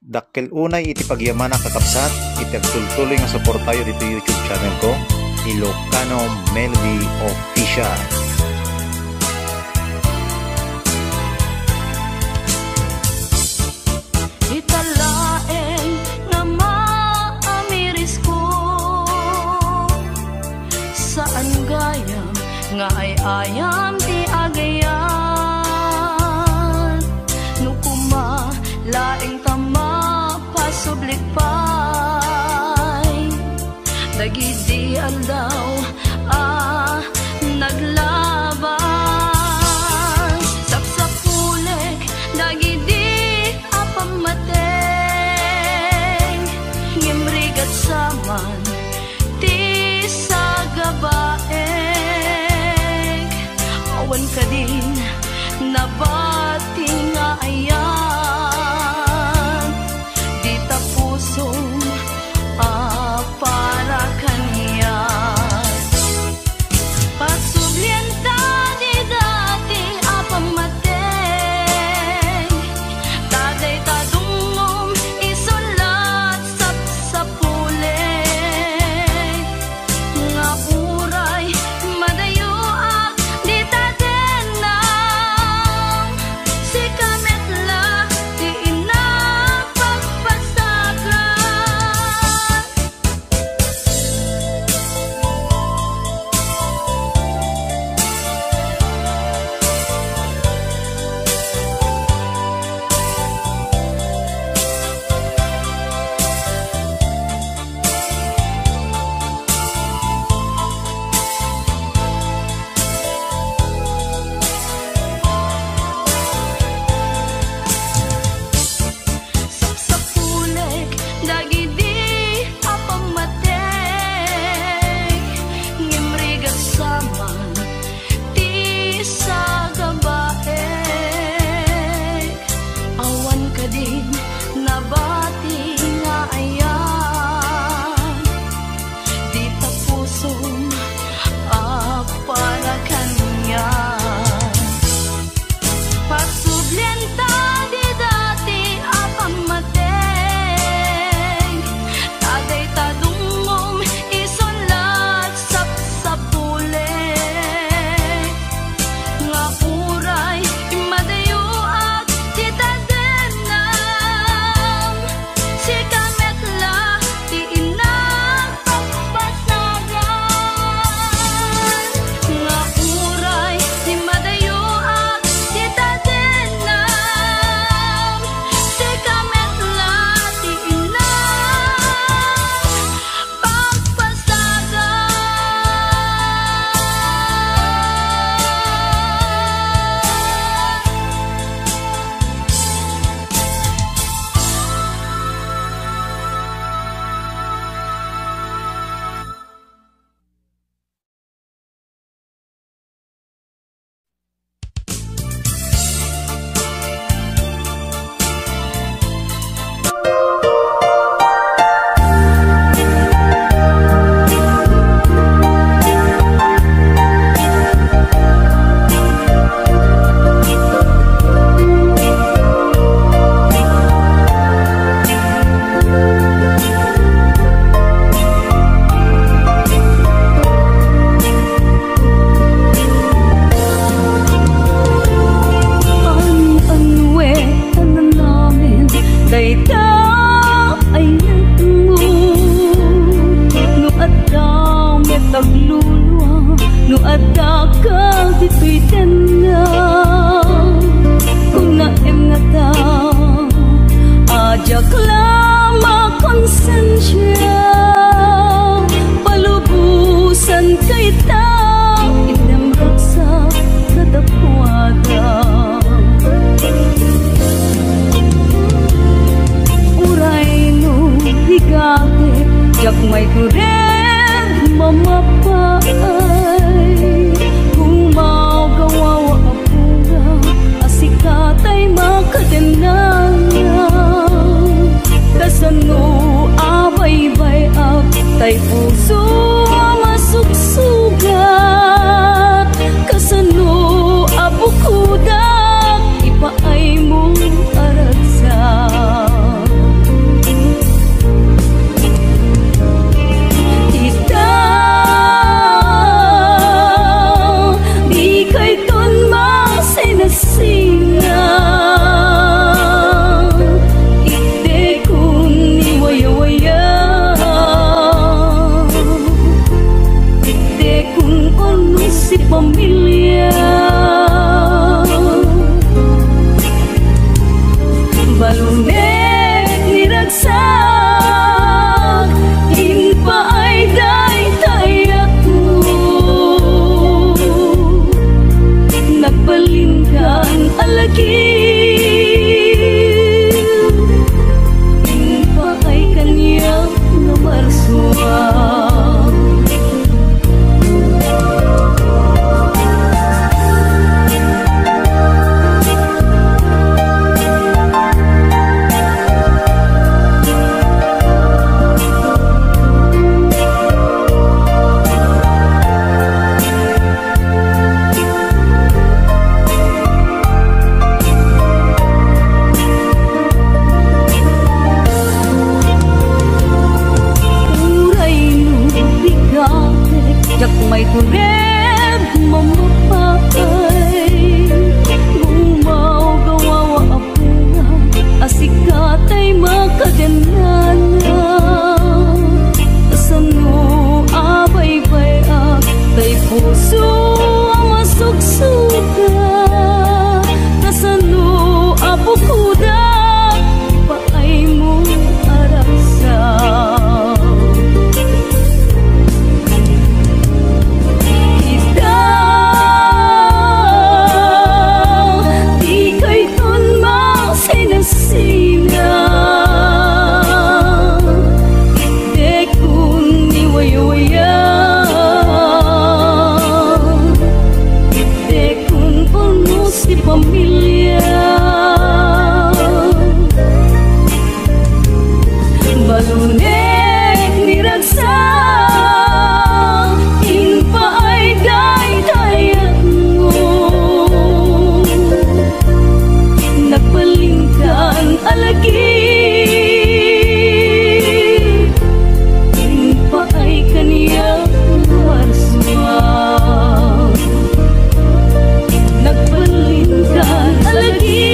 Dakkel unay iti pagyamana kakabsat, iti agtultuloy nga suportayo dito YouTube channel ko, Ilocano Melody Official. Italaeng nga maamiris ko, saan gayam nga ay ayam ti agayan, nukuma laing tama pasublik pay, dagidi aldaw naglaban, sapsapulek dagidi apamateng, ngimrigat saman ti sagabaeng, awan ka din nabati nga ayan, di tapusong para kanya. Pagsublienta di dati apamateng, taday tadungom isulat sapsapuleng, nga uray madayuak di tadenang, si kametla di inapagpasakan. Sapsapulek dagidi apamateng, ngimrigat saman ti sagabaeng, awan ka din nabati nga ayan, di tapusong para kanya. Pagsublienta di dati apamateng, taday tadungom isulat sapsapuleng, nga uray madayuak di tadenam, si kametla di inapagpasagan, nga uray di madayuak di tadenam, si kametla di inapagpasagan. Anwe tanan namin dayta ay nagtungo, no adda met taglulwa, no adda ka dito'y tanda, kung naem nga ta ajak lama konsensya, palubusan kay ta item raksa kadakwada, uray no higate jak may tureg mamapaay, kung magawawa apura asikatay makadenangan, kasano abay-bay ak tay puso masuksugat, kasano abukudak ipaay mo aratsa. Nagbalinggan alagi pa ay kanyang namarsuan. Jak may tureb mamapay Gumaw gawawa apura Asikatay makaganana Kasano abay-bay tay puso ang masugsuga Kasano abukuda paay mo arasa Balunek niragsa Inpa ay daydayan mo Nagbalinggan alagi Inpa ay kaniyang warsuan Nagbalinggan alagi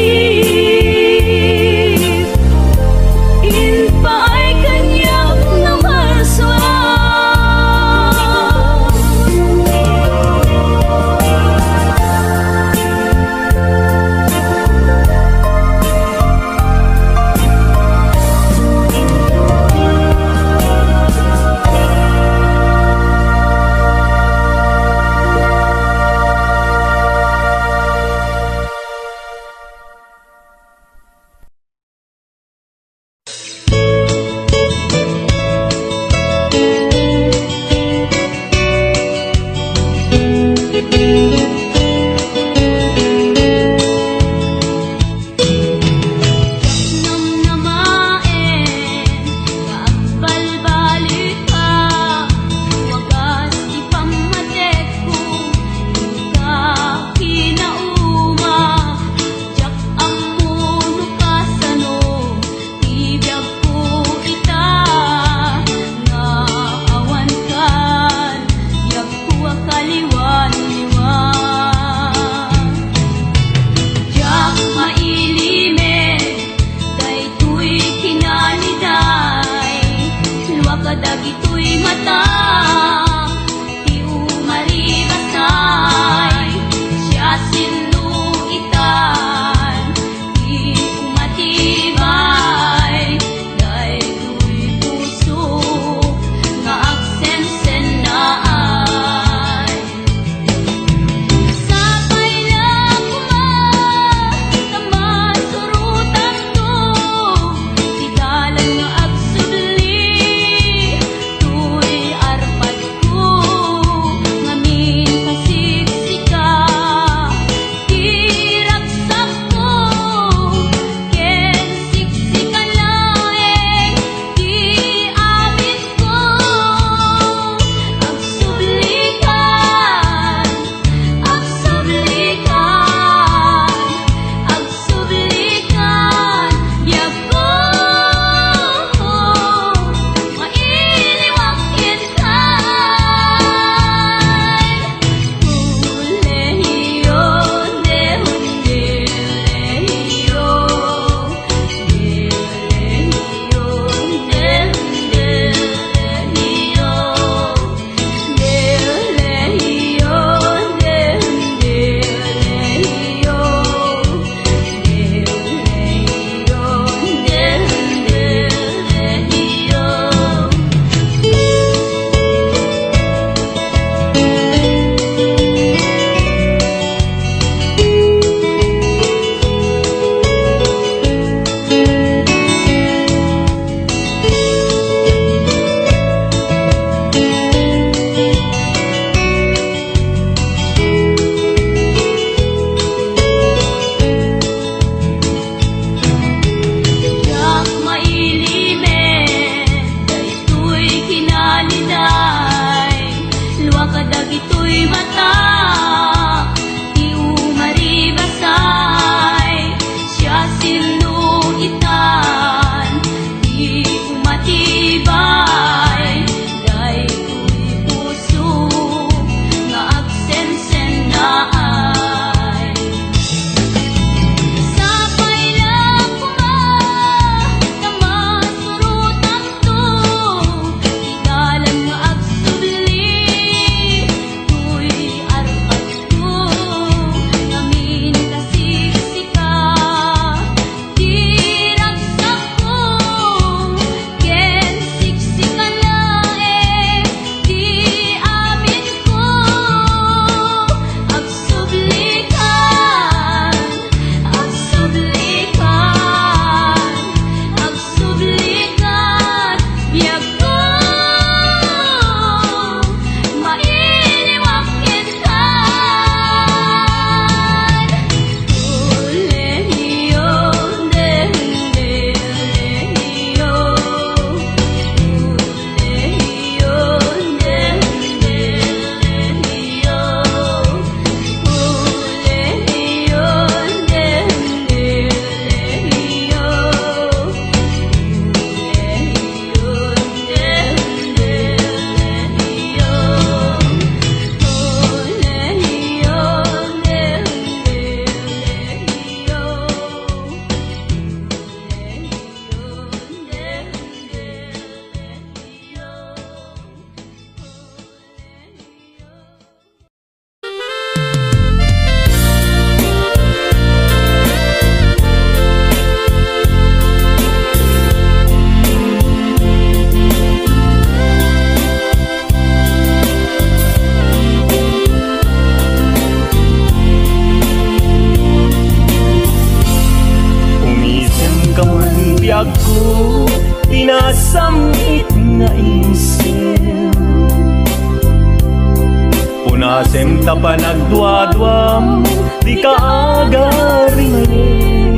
Asem ta pa nagduadwam, di ka agarin.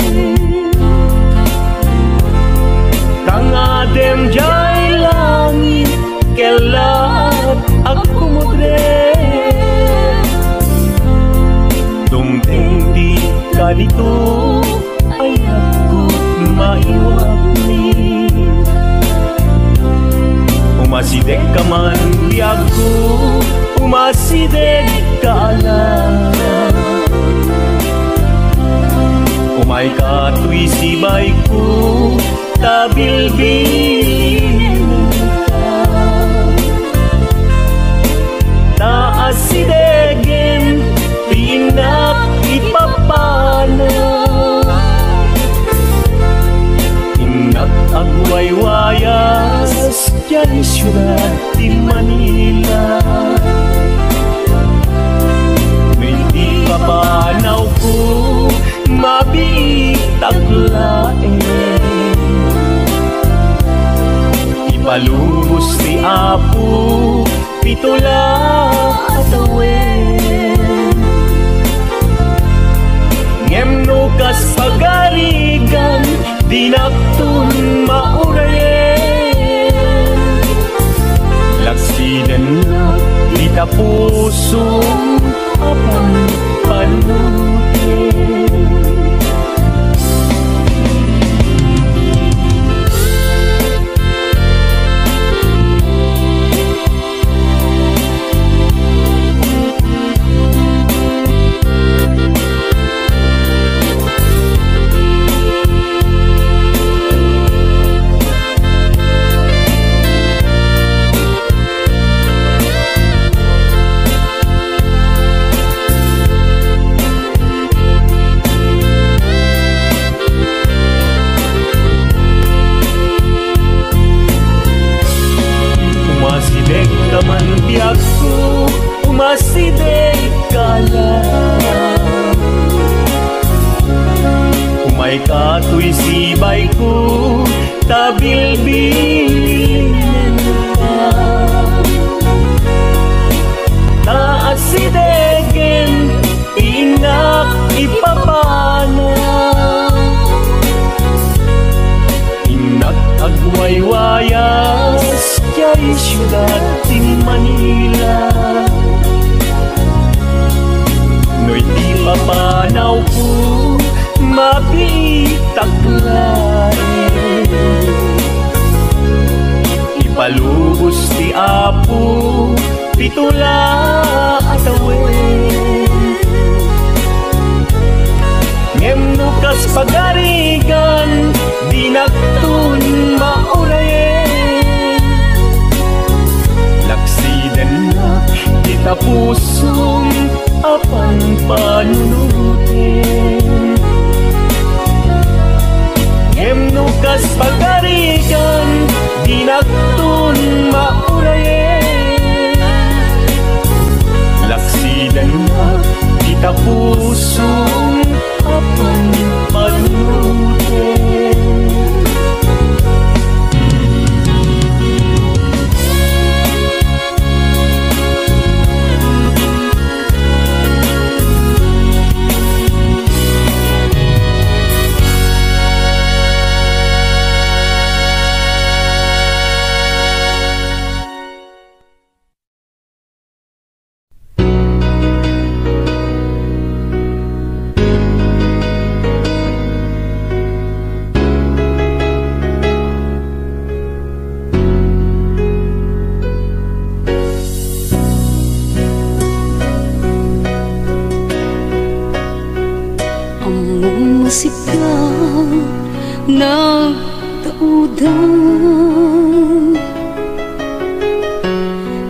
Kang adem jay langit, kelat ako mudre. Dumting di ka dito, ay ako maiwag ni. Umasidek ka man biyag ko, umasidek ka lang. Umay ka tuy sibay ko, tabilbilin ka. Taasidegen, tinak ipapana. Inak agwaywayas, dyan syudad di Manila. Hindi papanaw ko, mabitaglain. Ipalubos ni Apo, pitula at awen. Ngemno kas pagarigan, dinaktun maurayen. Laksiden na di tapusong apan panutin. Umasidek ka man biyag ko, umasidek ka lang. Umay ka tuy sibay ko, tabilbilin ka. Taasidegen, inak ipapana. Inak agwaywayas, jay syudad di Manila. No'y di papanaw ko, mabitaglain. Ipalubos ti Apo, pitula at awen. Ngemno kas pagarigan, dinaktun maurayen. Laksiden na kita pusong apan panunutin. Ngemno kas pagarigan, dinaktun maurayen. Laksiden na kita pusong apan panunutin. Masigaw nagtaudan,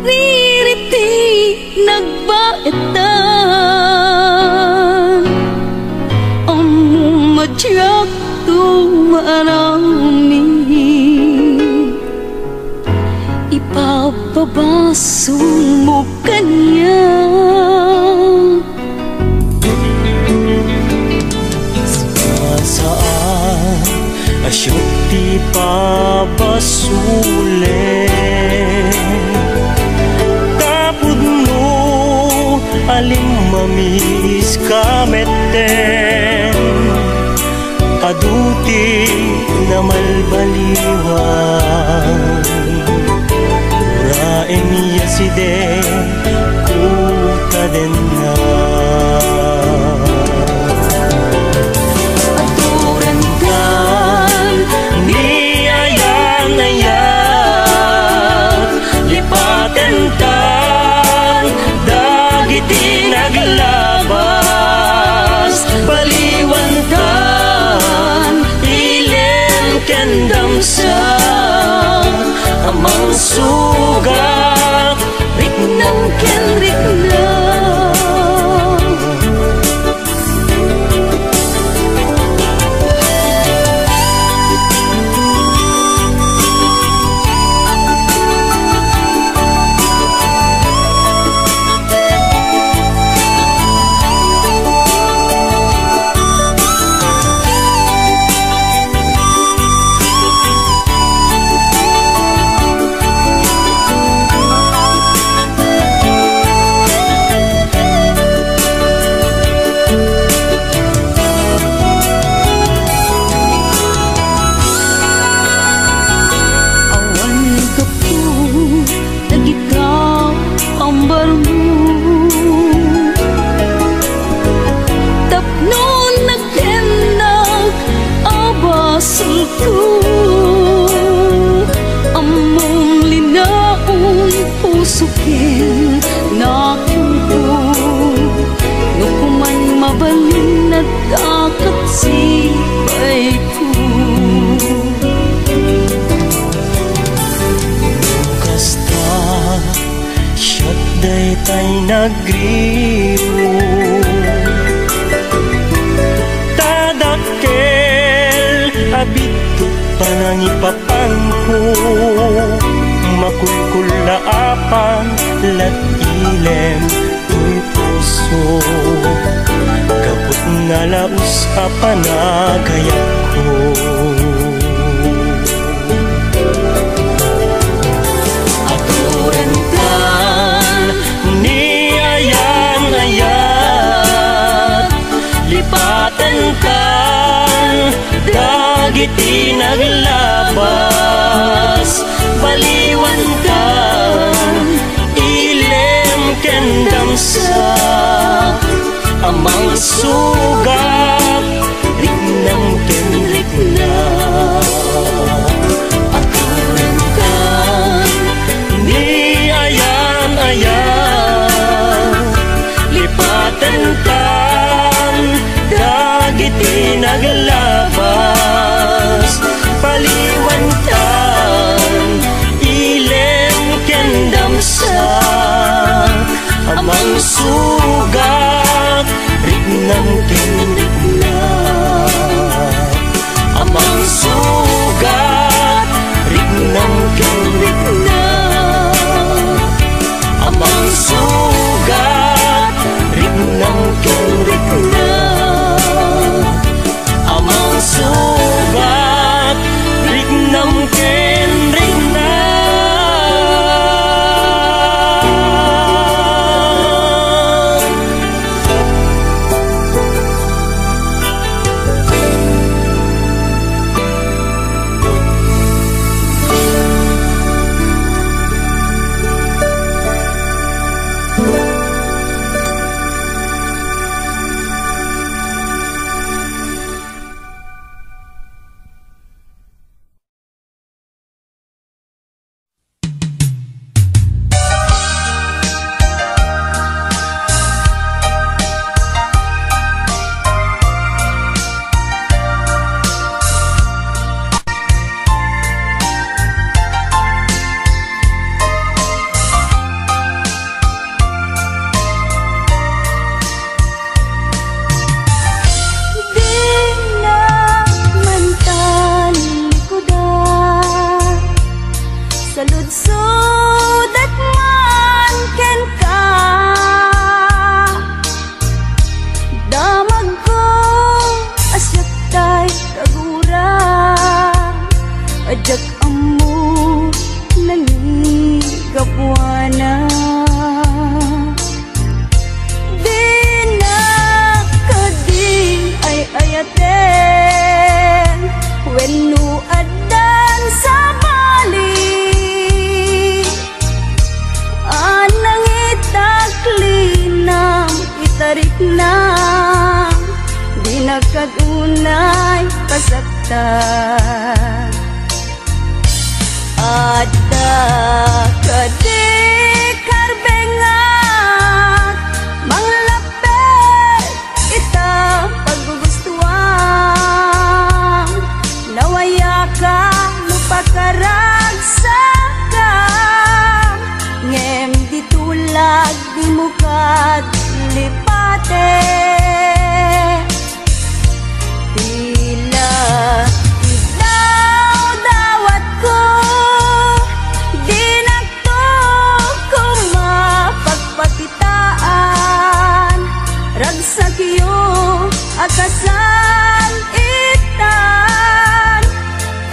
niriti nagbaetan. Ang madyak tumarami, ipapabasong mo kanya. Asyot di pabasule, kapud mo mis kameten aduti na malbaliwan uraen yaside kutaden na aturan kan ni ayan-ayan lipaten tan dagiti naglabas baliwan tan ilen kendam sa amang sugat riknam ken riknam sukin nakupo nukuman mabalin na dakat sipay ko kasta siyat day tay nagriro tadakkel abito panangipapangko makulkula apan lat ilem tuy puso kaput nga laus apan nagayak ko aturan kan ni ayan-ayan lipatan kan dagiti naglabas baliwan kan ilem kendam sa amang sugat riknam ken riknam aturan kan ni ayan-ayan lipatan kan dagiti naglabas baliwan kan ilem kendam sa amang sugat riknam ken riknam amang sugat riknam ken riknam amang sugat riknam ken riknam amang sugat riknam ken riknam nagkagunay pasaktan. Ada kadi karbengat manglapit ita paggugustuhan. Nawaya ka lupakaragsakan ngem ditulag di mukad lipate. Akasan itan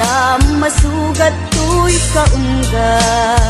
tam masugat tuy kaunggan.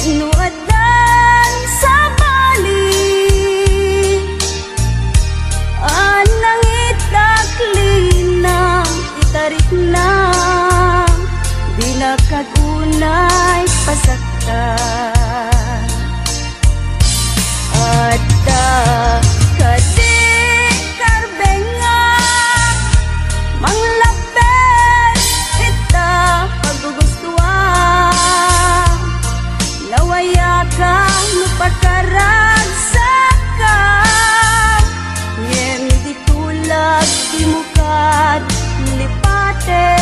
Unuadan sa bali anang itaklinang itarik na dinakagunay pasaktan. Ada kadi karbengat manglapit ita paggugustuhan. Nawaya ka lupakaragsakan ngem ditulag di mukad lipate.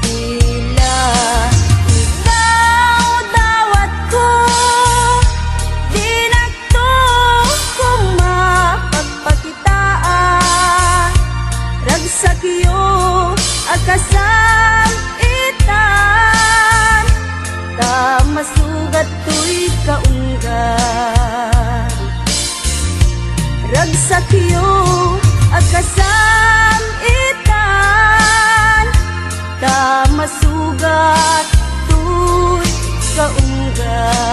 Bila ikaw dawat ko di nakto kung mapagpakitaan. Ragsakyo akasan itan ta masugat tuy kaunggan. Ragsakyo akasan itan ta masugat tuy kaunggan.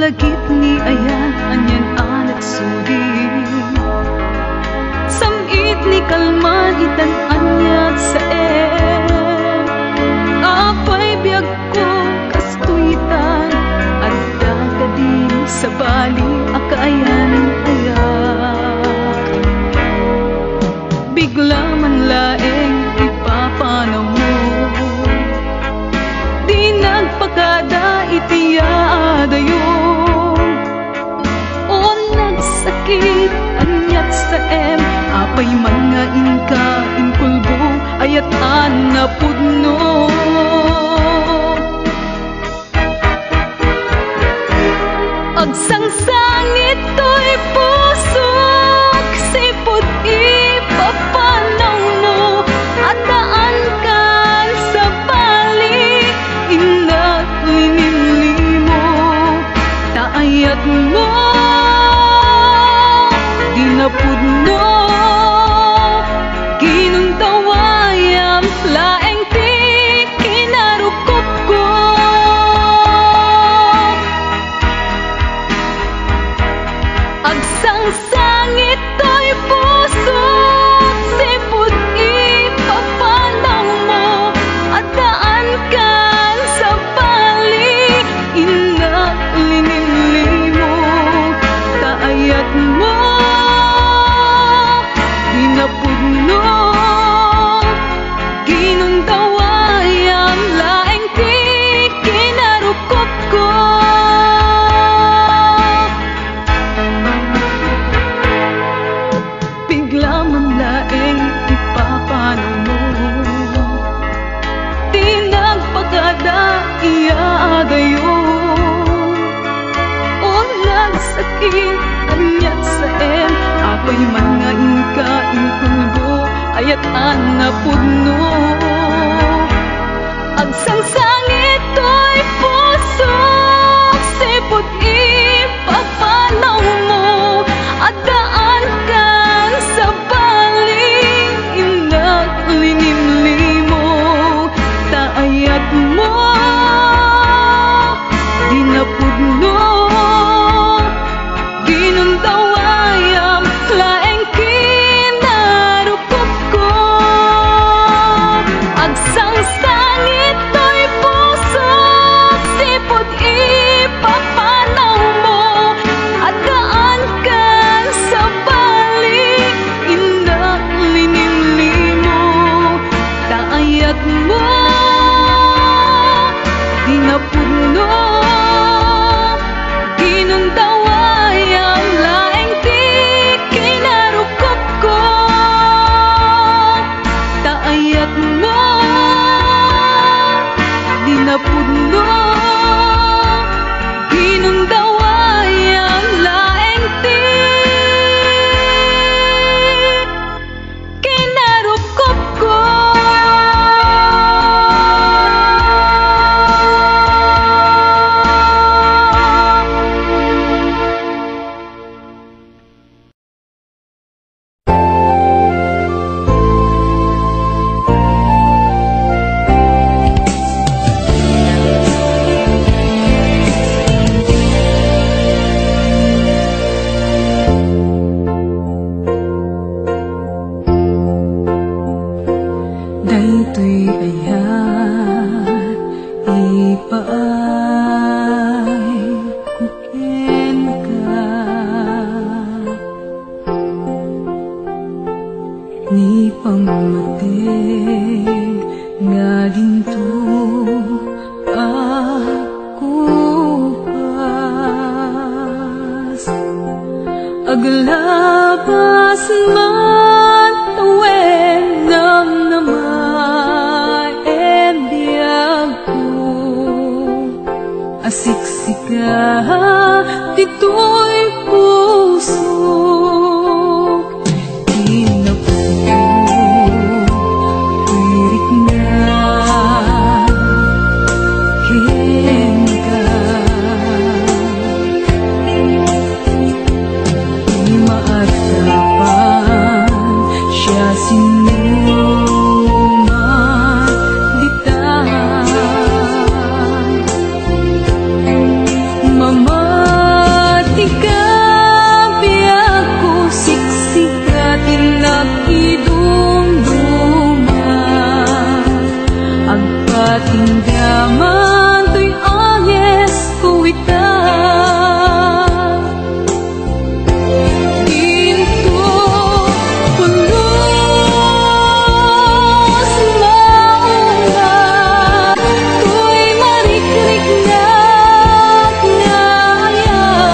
Lagit ni aya anyan anak sudi samit ni kalman itan anyat sa apay biyag ko kastuitan adda ka din sa bali akaayan ayak bigla man laeng ipapanaw mo di nagpagada itiadayo sakit anyat sa apay man nga inka inkulbo ayat na pudno. Agsangsangit to'y pusok sipot ipapanaw mo at daan kan sa bali inat linimlimo taayat mo dinapudno ayatan na pudno. Agsangsangit ko'y puso, sipot ipapanaw mo, at daan kan sa baling inak linimlimo. Taayat mo, di na pudno, ginundawayam, laeng kinarukot ko. Agsangsangit to'y puso, sipot ipapanaw mo, at daan kan sa balik inak linimlimo. Taayat mo, di na pudno, ginundawayam, laeng di kinarukot ko. Taayat mo, di na pudno, ginundawayam, laeng di kinarukot ko. Daytoy ayan, ipaay kuken ka, ni pangmateng nga ginto ako pas. Aglabas man tawen ng namay ebiyag ko, asiksika dito'y puso. Pirik na ken ka, di maagtapan siya sinuman ditan. Mamati ka biyak ko, siksikat inakidumduman, agpatinggaman to'y anyes kuwita. Ginto pulos maunga, to'y marikrik na ngayat,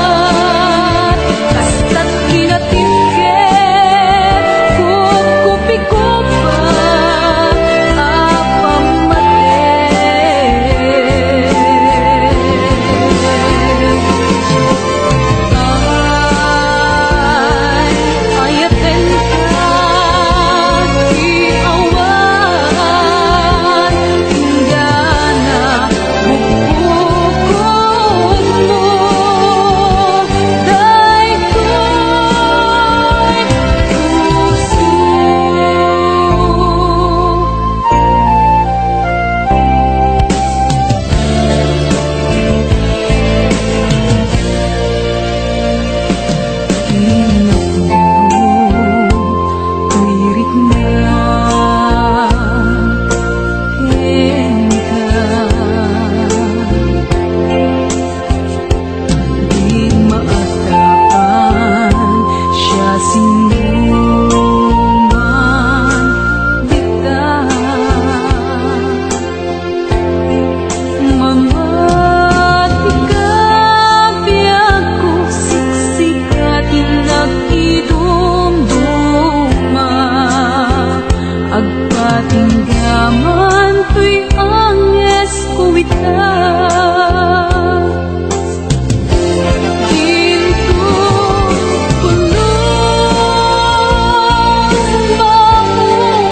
kasta't kinatike kukupi-kupa Ginto pulos maunga,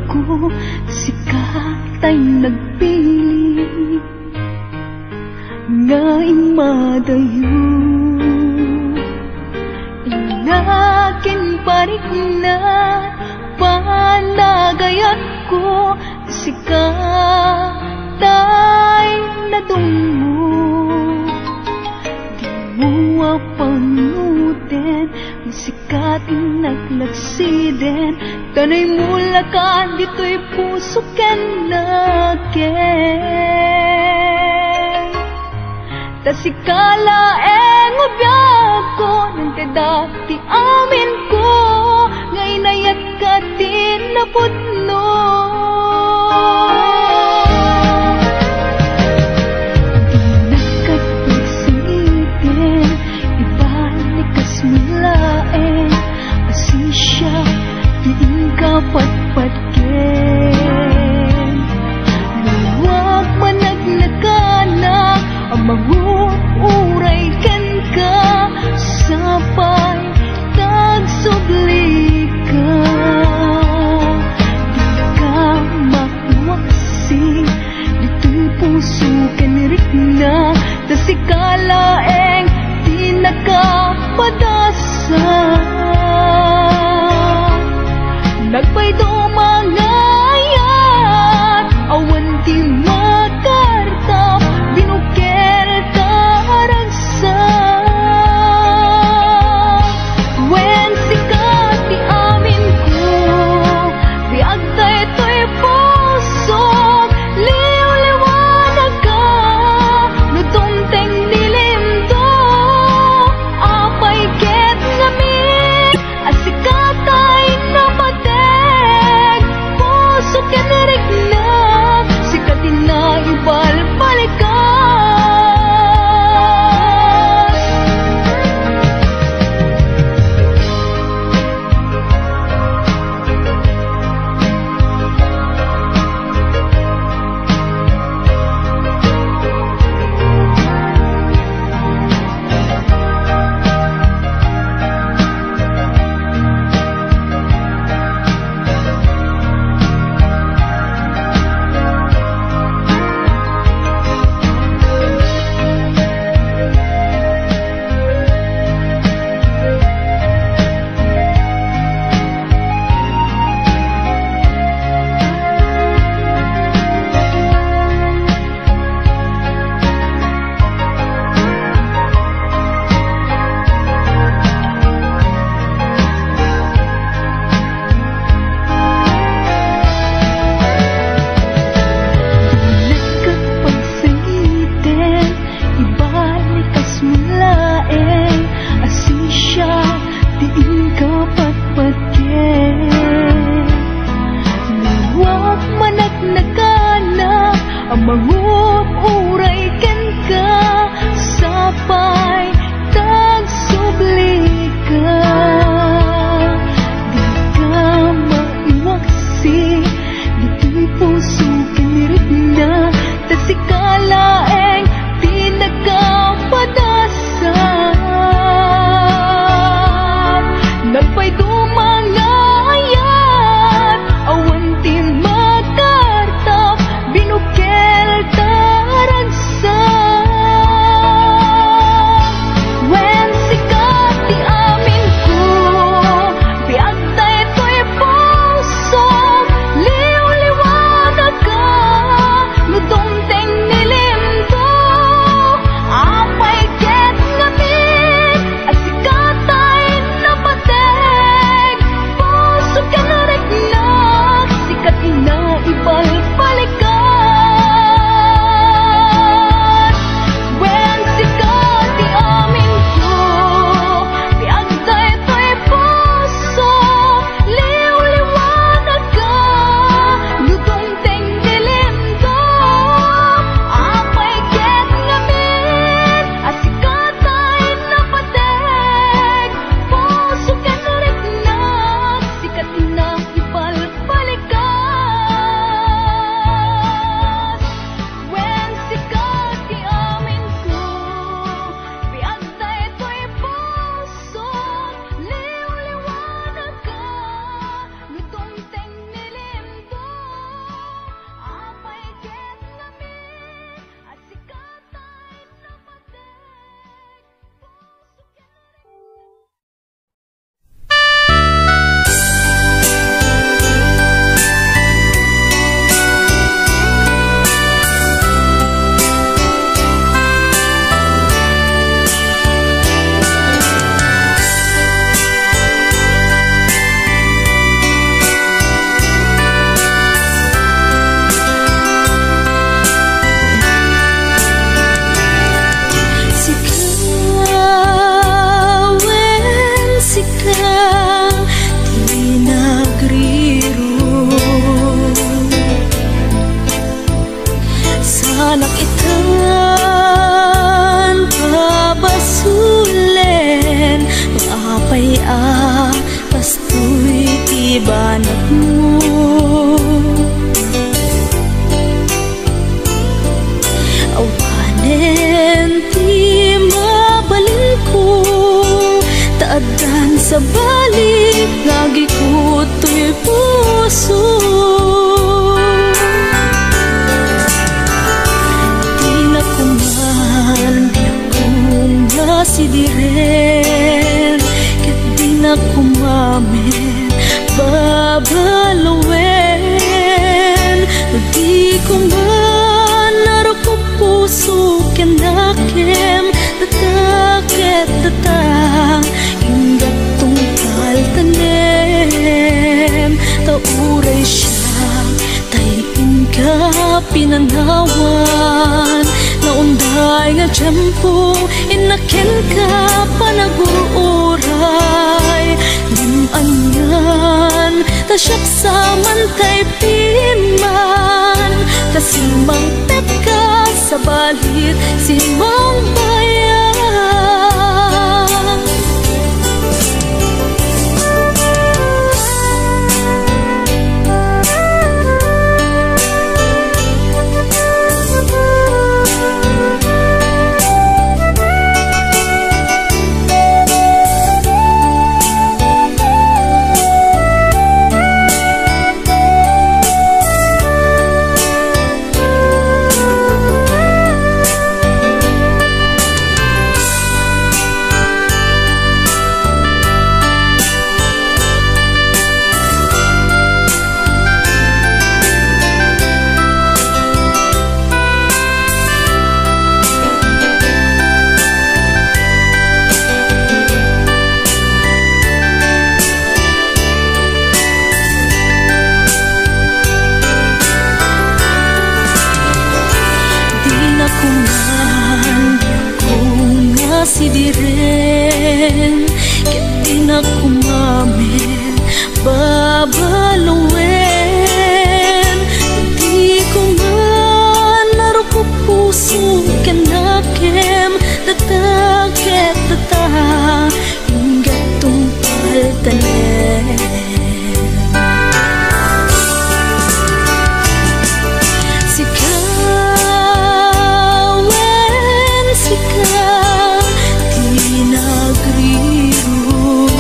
ko, sikatay nagpili ngaing madayo. Inakin parik na panagayat ko, sikatay nadungo. Di mo apangutin, sikat naglaksiden, tanay mula ka, dito'y puso ken nakin. Tasikala ubiyag ko, nang kadati amin ko, ngay nayat ka din napudno. Di nakapagsitin, ibalik kas mulain, asisya, diin ka patpatkin. Luwag managnakanak, ang manguuray ken ka, sapay tagsubli ka. Di ka mawaksi, dito'y puso ken rikna, tasikalaeng di nakapadasa. Nagpay dumangayat, awan di makartap, binuker taragsa. When sikat di amin ko, biag tayo to'y puso, liw-liwanag ka, nutungteng dilim to, apay ket ngamin, asikat ay namateg, puso ken rikna, sikatin na ibalbalikan. Manguuray ken ka, sapay tagsubli ka. Di ka maiwaksi, dito'y puso ken rikna, tasikalaeng di nagkapadasan. Nagpay dumangayat, awan di makartap, binuker taragsa. When sikat di amin ko, biag tayo to'y puso, liw-liwanag ka, nutungteng sana kitan pabasulen apay kastoy tibanag mo. Awanen ti mabalin ko taadan sa balik lagi ko to'y puso. Di na kuman di akong nasidiren ket di na kumamen babalawin. Di kuman naro ko puso kenakem tataket tatang ingat tungkal tanem tauray siya tayin ka pinanawan naunday nga tiyempo inaken ka panaguray limanyan tasyak saman tay piman kasimbang teka sa balit simbang bayan. Sidiren ket di na kumamen babalawin. Di kuman naro ko puso kenakem tataket tatang ingat tungkal tanem. Sikawen sikaw nagriru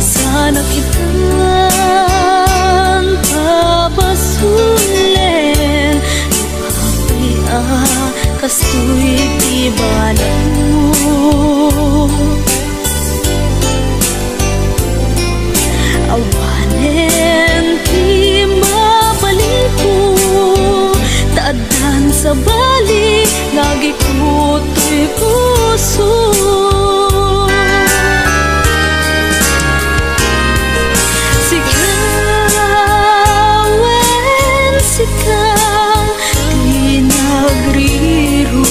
sana kitan pabasulen apay kastoy tibalang mo. Awanen ti mabalin ko taadan sa balik lagi ko to'y puso. Sikawen sikaw di nagriru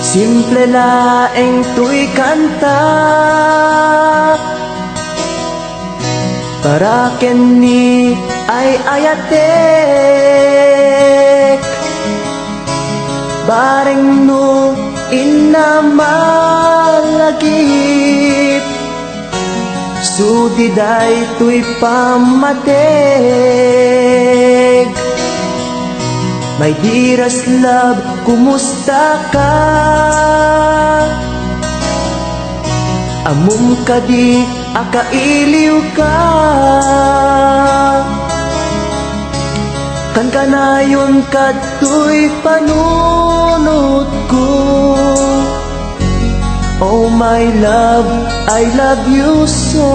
Simple laeng tuy kanta para kenni ay ayatek bareng no inamalagip sudiday tuy pamateg. My dearest love, kumusta ka? Amum ka di, akailiw ka. Kan kanayon ka tuy panunod ko. Oh my love, I love you so.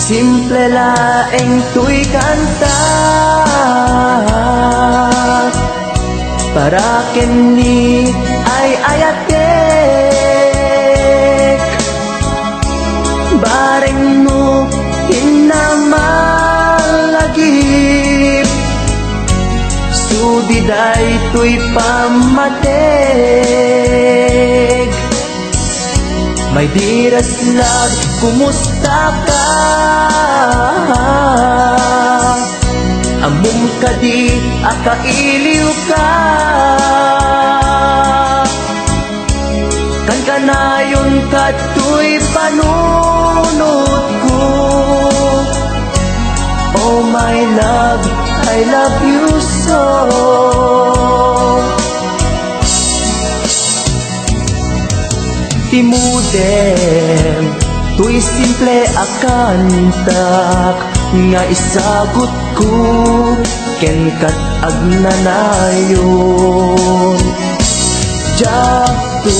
Simple laeng tuy kanta para kenni ay ayatek bareng no inamalagip sudiday tuy pamateg. My dearest love, kumusta ka? Amum ka di, akailiw ka. Kan kanayon ka tuy panunod ko. Oh my love, I love you so. Timudem, tuy simple akantak nga isagot ko ken kat agnanayon. Jakto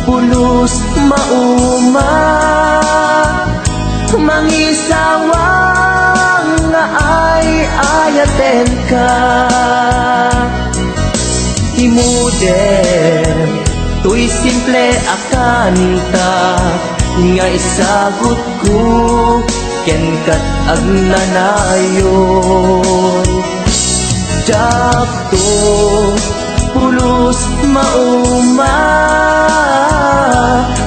pulos mauma mangisawang nga ay ayaten ka. Timudem, tuy simple akanta nga isagot ko ken kat agnanayon. Jakto pulos mauma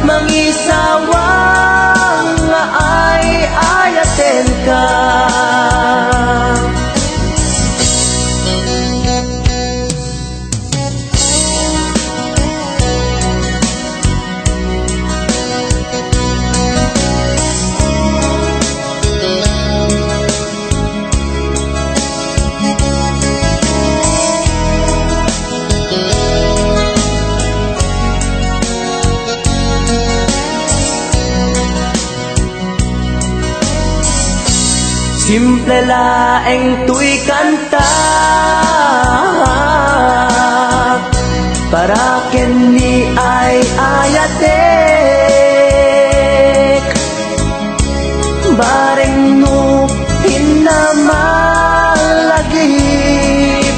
mangisawang nga ay ayaten ka. Simple laeng tuy kanta para kenni ay ayatek bareng no inamalagip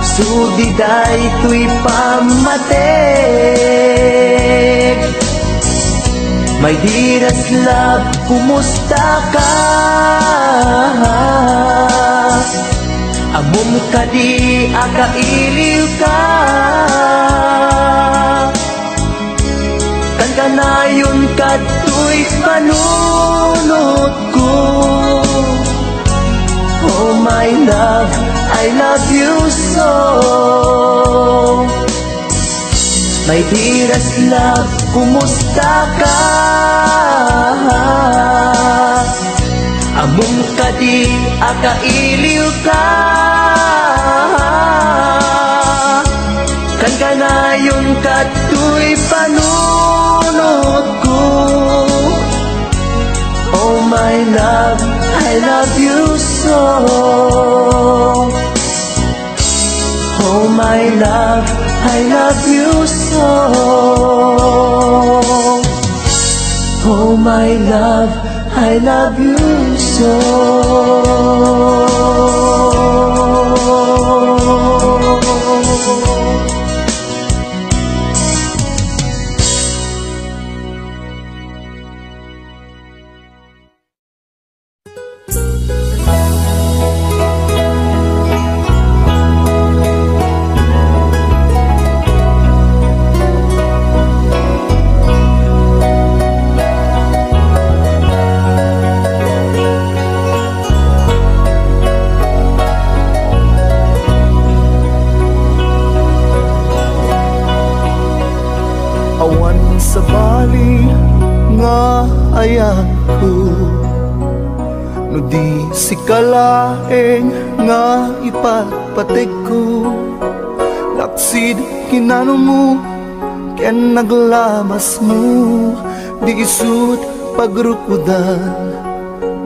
sudiday tuy pamateg. My dearest love, kumusta ka? Amum ka di, akailiw ka. Kan kanayon ka tuy panunod ko. Oh my love, I love you so. My dearest love, kumusta ka? Amum ka di, akailiw ka. Kan kanayon ka tuy panunod ko. Oh my love, I love you so. Oh my love, I love you so. Oh my love, I love you so. sabali nga ayan ko, no di si kalaeng nga ipagpatig ko. Laksid kinano mo, ken naglabas mo, di isut pagrukudan,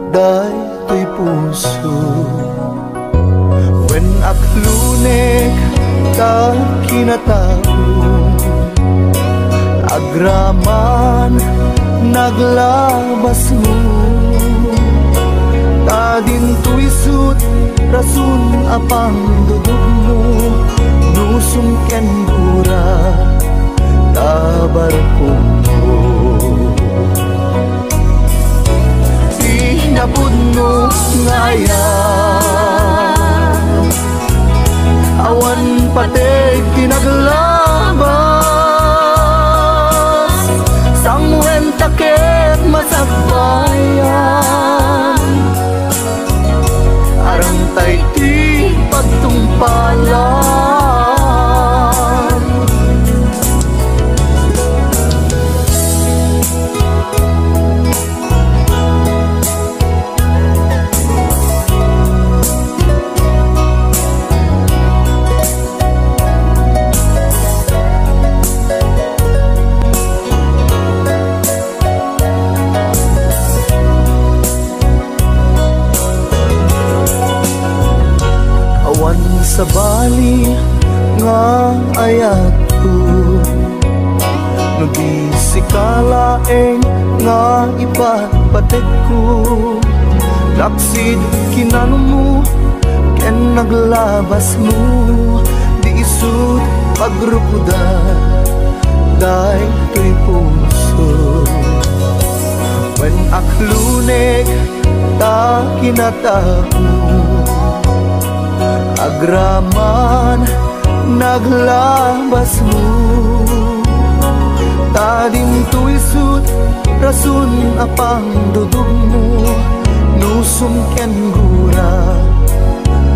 day to'y puso. When aklunek ta kinatao, agraman naglabas mo, ta din to'y isut rason apang dudog mo, nusong ken gura tabar ko mo. Pinapod mo ngayon, awan patay kinaglabas, sangwen takit masagbayan, arang tay ti pagtungpalan. Sabali nga ayat ko, no di si kalaeng nga ipagpatig ko. Laksid kinano mo, ken naglabas mo, di isut pagrukudan, day to'y puso. When aklunek ta kinatao, agraman naglabas mo, ta din to'y isut rason apang dudog mo, nusong ken gura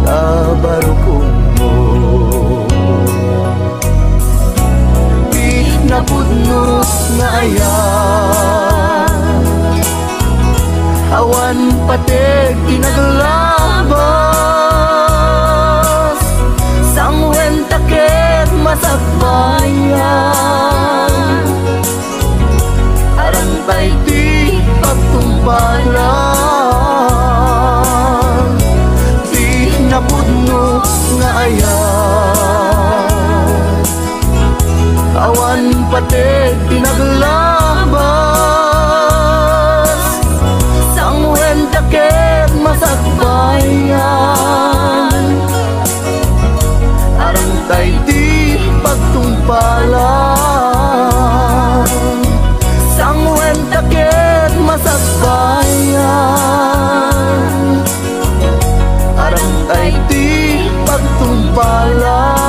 tabarukong mo. Pinapod mo nga ayan, awan pateg kinaglabas, sangwen takit masagbayan, arang tay ti pagtumbalan. Pinapod mo nga ayan, awan pateg kinaglabas, sangwen takit masagbayan, arang tay di pagtungpalan, sangwen takit masagbayan, arang tay di pagtungpalan.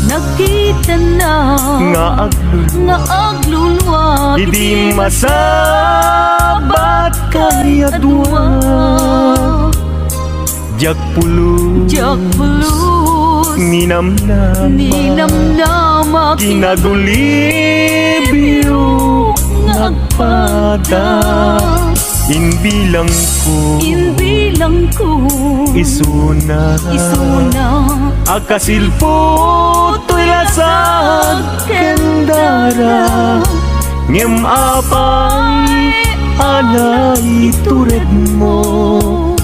Nakita na nga aglulwa, Idi masabat kayadwa, jak pulus ninamnama kinagulibyo nagpada. Inbilang ko isuna akasilpo to'y lasag kendara, ngem apay anay tured mo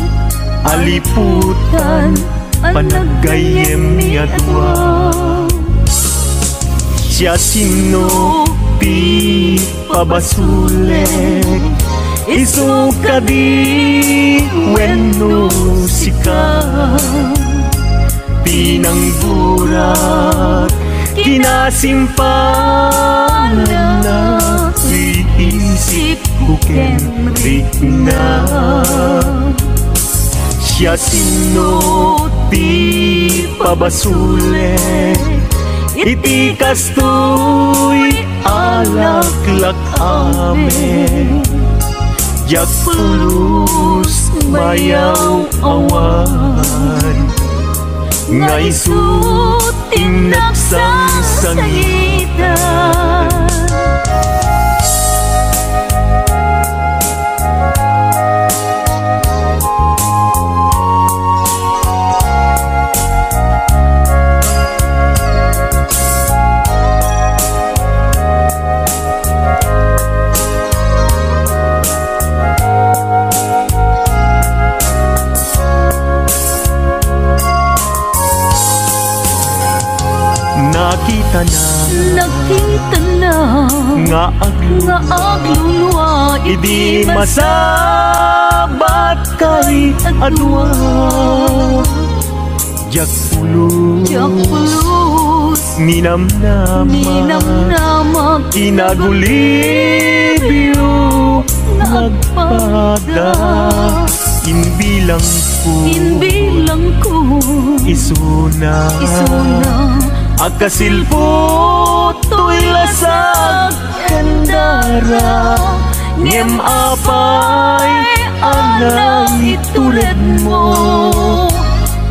aliputan panagayem yadwa. Siya sino ti pabasulek isu kadi wenno sika pinangburat kinasimpanan na iisip ko kenrik na. Siya sino ti pabasulek iti kastoy alaklak amen. Jak pulus mayaw awan nga isu tinaksang sangitan. Nakita na nga aglulwa idi masabat kay adwa. Jak pulus ninamnama kinagulibyo nagpada. Inbilang ko isuna akasilpo to'y lasag kandara. Ngem apay anang itulad mo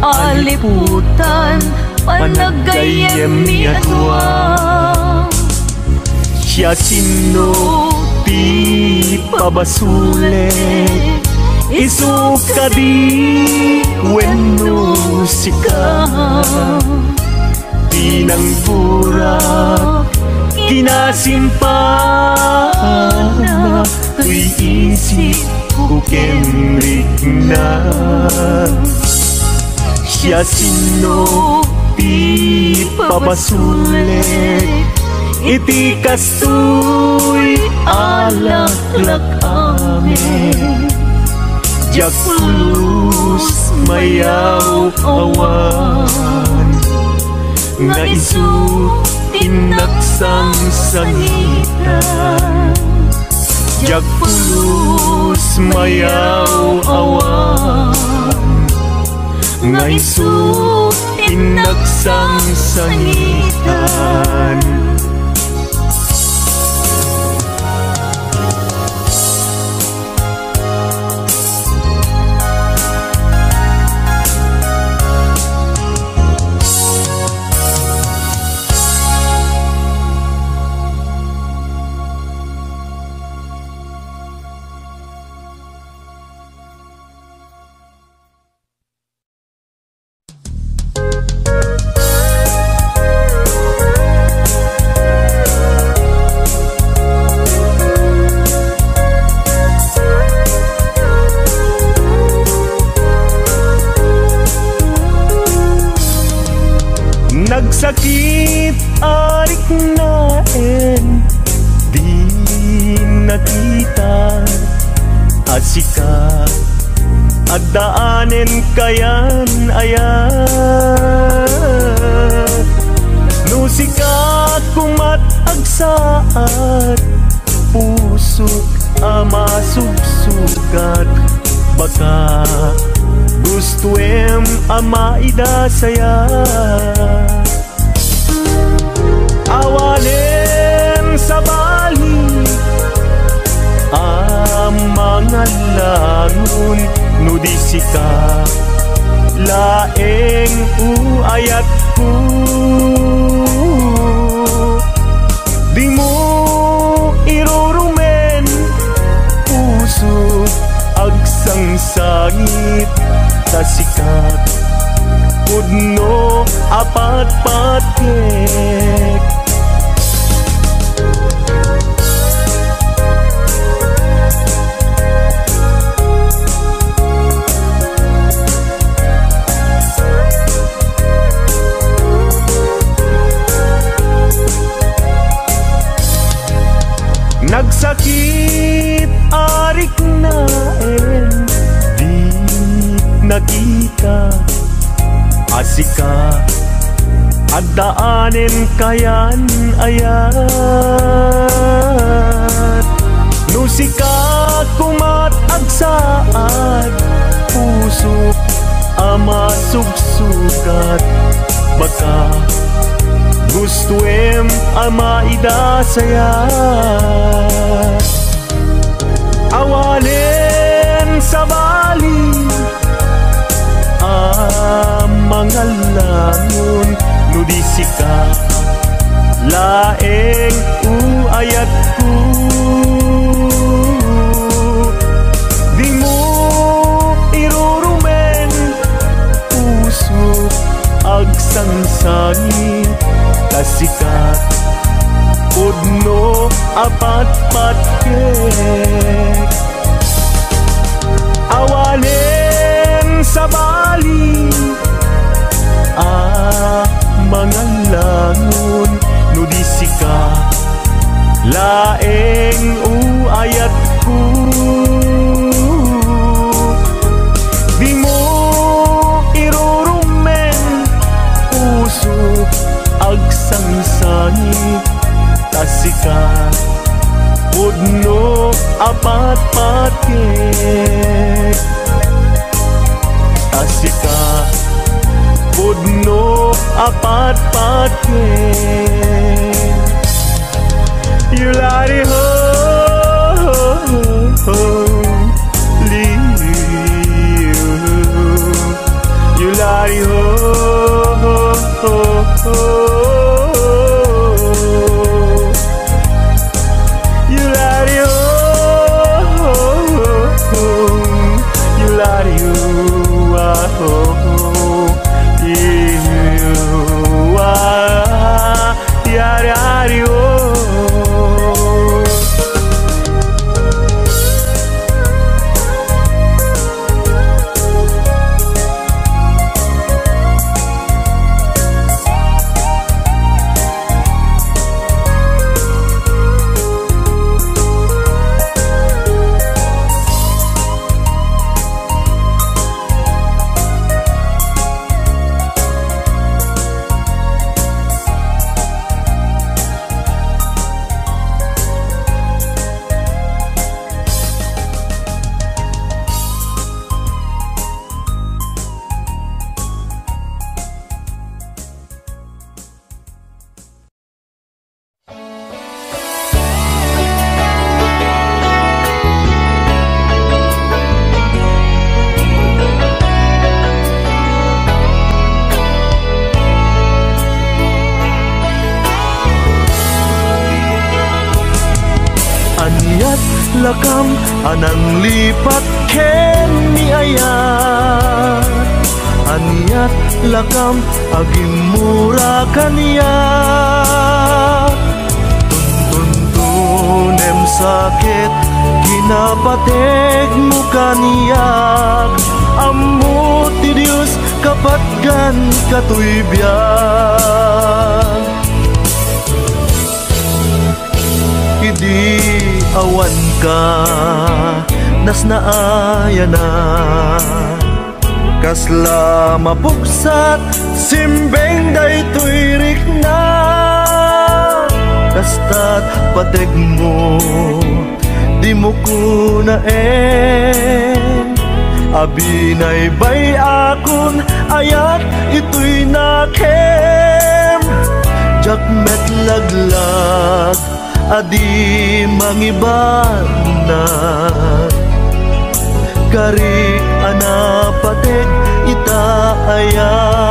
aliputan panagayem yadwa. Siya sino ti pabasulek isu kadi wenno sika pinangburak kinasimpana tuy isip ko kenrik na. Siya sino ti pabasulek iti kastoy alaklak amen. Jak pulus mayaw awan nga isu tinaksang sangitan. Jak pulus mayaw awan nga isu tinaksang sangitan. Nagsakit arik naen di nakita asika at daanen kayan ayan. Nusika kumat agsaat pusok ama subsugat baka gustuem ama idasaya. Awanen sa bali mga langon nudisika laeng uayat ko. Di mo irurumen puso agsang sangit tasikat pudno apat patek. kita asika at daanin kayan ayat nusikat kumat agsaad puso ama sugsugat baka gustuem ama idasayat awalin sa bali mga langon nudisika laeng uayat ko di mo irurumen puso agsangsangin kasikat udno apat-patkek awalin sa bali mga langon nudisika laeng uayat ko di mo irurumen puso agsangsangit tasika udno apat-patkek tasika udno apat-patkek yulari ho yulari ho yulari ho yulari ho lakam anang lipat ken ni ayat aniat lakam agim mura kaniya tuntunem sakit kinapateg mo kaniyak ammo ti Dios kapatgan katuybyan idi awan ka nas naaya na kasla mapuksat simbeng daytoy rikna kastat pateg mo di mo kunaen abinay bay akon ayat ito'y nakem jakmet laglag adi mangibanat kari anapatek itaayat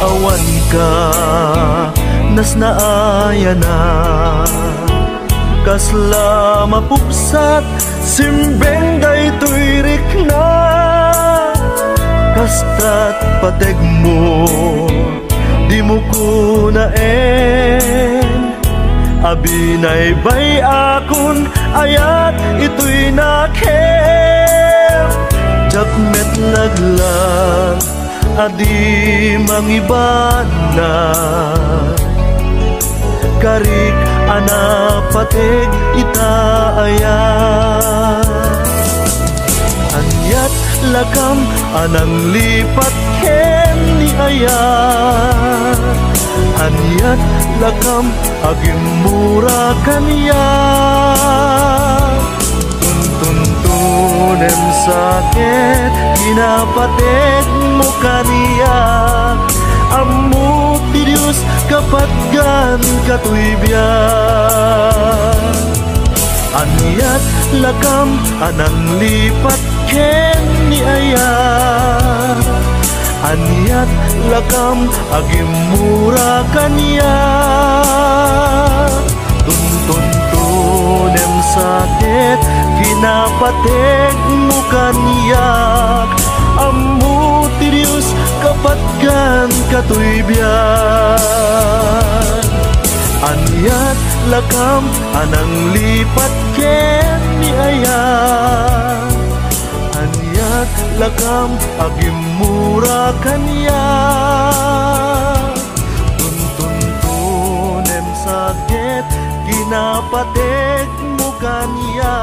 awan ka nas naaya na kas la mapupsat simbeng daytoy rikna basta't pateg mo di mo kunaen. Abinay bay akon ayat ito'y nakem. Jakmet laglang adi mangibana, karik anapateg itaayat. Anyat lakam anang lipat ken ni ayat. Anyat lakam agim mura kanya. Tuntunem sakit kinapatek mo kaniya. Ammo ti Diyos kapatgan katuibyan. Anyat lakam anang lipat ken ni ayat. Anyat lakam agim mura kanya. Tuntunem sakit kinapatek mo kaniyak. Ammo ti Diyos kapatgan katuibyan. Anyat lakam anang lipat ken ni ayat. Anyat lakam agim mura kanya. Tuntunem sakit kinapatek mo kanya.